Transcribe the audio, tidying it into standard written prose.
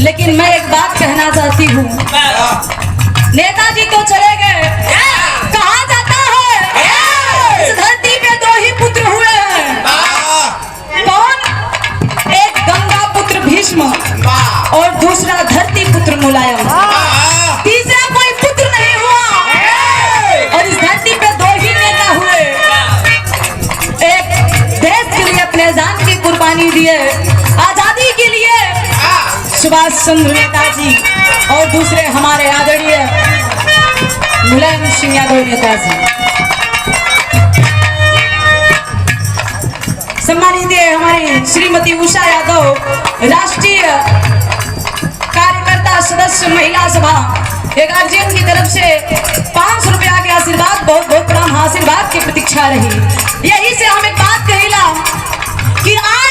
लेकिन मैं एक बात कहना चाहती हूँ। नेताजी तो चले गए, कहा जाता है इस धरती पे दो ही पुत्र हुए हैं। कौन? एक गंगा पुत्र भीष्म और दूसरा धरती पुत्र मुलायम। तीसरा कोई पुत्र नहीं हुआ और इस धरती पे दो ही नेता हुए। एक देश के लिए अपने जान की कुर्बानी दिए, आजादी के लिए सुभाष चंद्र नेताजी, और दूसरे हमारे आदरणीय मुलायम सिंह यादव नेताजी। सम्मानित हमारी श्रीमती उषा यादव, राष्ट्रीय कार्यकर्ता सदस्य महिला सभा, गार्जियन की तरफ से 500 रुपया के आशीर्वाद, बहुत बहुत प्रणाम। आशीर्वाद की प्रतीक्षा रही। यही से हम एक बात कहिला कि आज